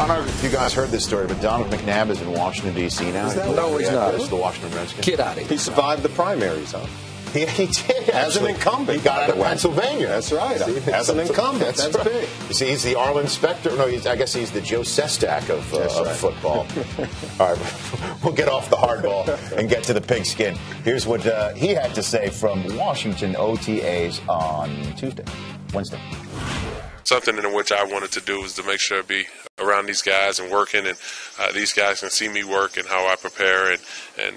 I don't know if you guys heard this story, but Donovan McNabb is in Washington, D.C. now. No, he's not. This is the Washington Redskins. Get out of here. He survived the primaries, huh? He did. As an incumbent. He got out of Pennsylvania. That's right. As an incumbent. That's right. big. You see, he's the Arlen Specter. No, I guess he's the Joe Sestak of right. football. All right, we'll get off the hardball and get to the pigskin. Here's what he had to say from Washington OTAs on Wednesday. Something in which I wanted to do was to make sure to be around these guys and working, and these guys can see me work and how I prepare, and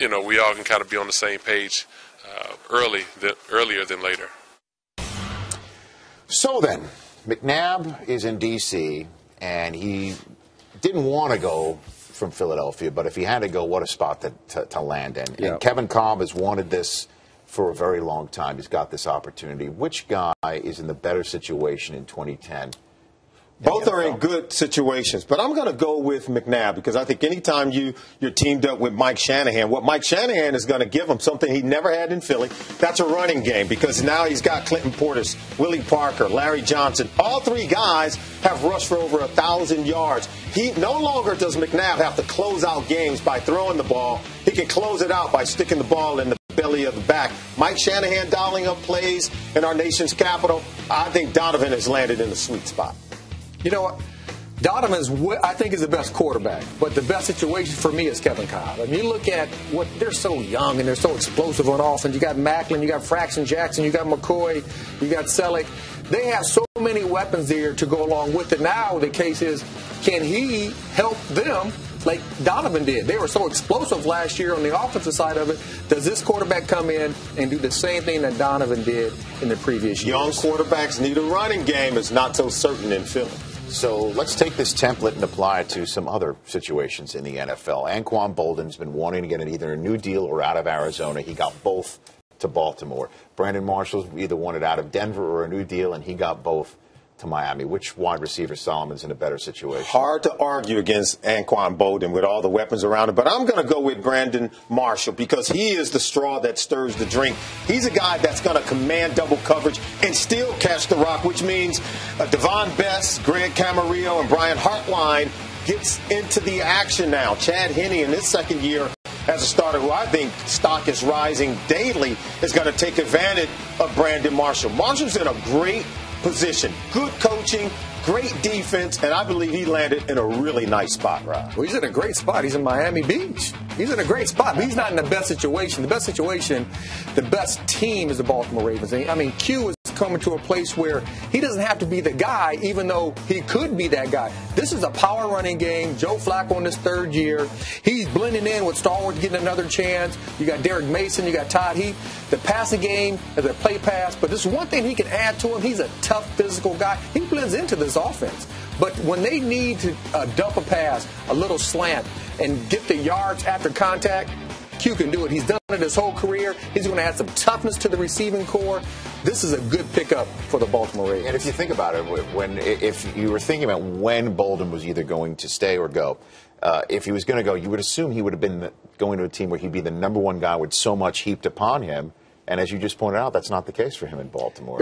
we all can kind of be on the same page earlier than later. So then, McNabb is in D.C., and he didn't want to go from Philadelphia, but if he had to go, what a spot to land in. Yeah. And Kevin Kolb has wanted this for a very long time. He's got this opportunity. Which guy is in the better situation in 2010? Both are in good situations, but I'm going to go with McNabb because I think anytime you're teamed up with Mike Shanahan, what Mike Shanahan is going to give him something he never had in Philly, that's a running game because now he's got Clinton Portis, Willie Parker, Larry Johnson. All three guys have rushed for over 1,000 yards. He no longer does McNabb have to close out games by throwing the ball. He can close it out by sticking the ball in the belly of the back. Mike Shanahan dialing up plays in our nation's capital. I think Donovan has landed in the sweet spot. You know what? Donovan I think is the best quarterback, but the best situation for me is Kevin Kolb. I mean, you look at what they're so young and they're so explosive on offense. You got Macklin, you got Fraxton Jackson, you got McCoy, you got Selleck. They have so many weapons there to go along with it. Now the case is, can he help them like Donovan did? They were so explosive last year on the offensive side of it. Does this quarterback come in and do the same thing that Donovan did in the previous years? Young quarterbacks need a running game. It's not so certain in Philly. So let's take this template and apply it to some other situations in the NFL. Anquan Boldin's been wanting to get either a new deal or out of Arizona. He got both to Baltimore. Brandon Marshall's either wanted out of Denver or a new deal, and he got both to Miami. Which wide receiver Solomon's in a better situation? Hard to argue against Anquan Boldin with all the weapons around him, but I'm going to go with Brandon Marshall because he is the straw that stirs the drink. He's a guy that's going to command double coverage and still catch the rock, which means Devon Best, Greg Camarillo, and Brian Hartline gets into the action now. Chad Henne in his second year as a starter, who I think stock is rising daily, is going to take advantage of Brandon Marshall. Marshall's in a great position, good coaching, great defense, and I believe he landed in a really nice spot, Rob. Well, he's in a great spot. He's in Miami Beach. He's in a great spot, but he's not in the best situation. The best situation, the best team is the Baltimore Ravens. I mean, Q is coming to a place where he doesn't have to be the guy, even though he could be that guy. This is a power running game. Joe Flacco in his third year. He's blending in with Star Wars getting another chance. You got Derek Mason. You got Todd Heap. The passing game is a play pass, but there's one thing he can add to him. He's a tough, physical guy. He blends into this offense. But when they need to dump a pass, a little slant, and get the yards after contact, Q can do it. He's done it his whole career. He's going to add some toughness to the receiving core. This is a good pickup for the Baltimore Ravens. And if you think about it, if you were thinking about when Boldin was either going to stay or go, if he was going to go, you would assume he would have been going to a team where he'd be the number one guy with so much heaped upon him. And as you just pointed out, that's not the case for him in Baltimore.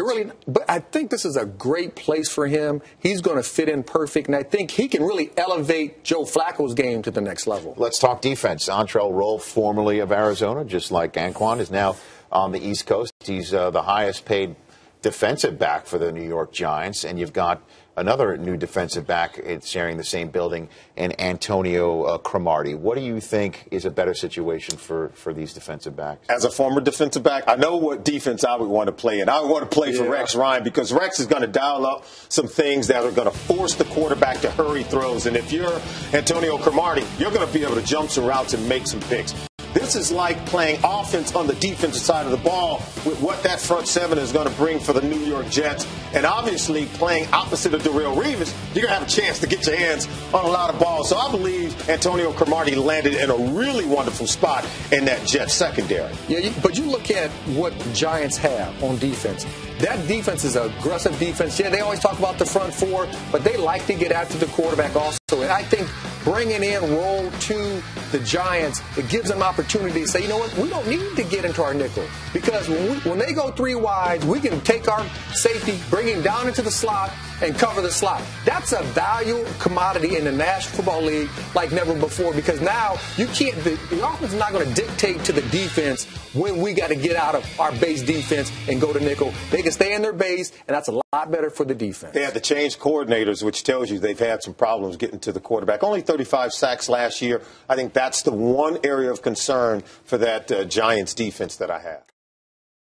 But I think this is a great place for him. He's going to fit in perfect, and I think he can really elevate Joe Flacco's game to the next level. Let's talk defense. Antrell Roll, formerly of Arizona, just like Anquan, is now on the East Coast. He's the highest paid defensive back for the New York Giants, and you've got another new defensive back sharing the same building, and Antonio Cromartie. What do you think is a better situation for these defensive backs? As a former defensive back, I know what defense I would want to play in. I would want to play for Rex Ryan because Rex is going to dial up some things that are going to force the quarterback to hurry throws. And if you're Antonio Cromartie, you're going to be able to jump some routes and make some picks. This is like playing offense on the defensive side of the ball with what that front seven is going to bring for the New York Jets. And obviously playing opposite of Darrelle Revis, you're going to have a chance to get your hands on a lot of balls. So I believe Antonio Cromartie landed in a really wonderful spot in that Jets secondary. Yeah, but you look at what the Giants have on defense. That defense is an aggressive defense. Yeah, they always talk about the front four, but they like to get after the quarterback also. And I think bringing in Roll to the Giants, it gives them opportunity to say, you know what, we don't need to get into our nickel. Because when they go three wide, we can take our safety, bring him down into the slot, and cover the slot. That's a value commodity in the National Football League like never before, because now you can't, the offense is not going to dictate to the defense when we got to get out of our base defense and go to nickel. They can stay in their base, and that's a lot better for the defense. They had to change coordinators, which tells you they've had some problems getting to the quarterback. Only 35 sacks last year. I think that's the one area of concern for that Giants defense that I have.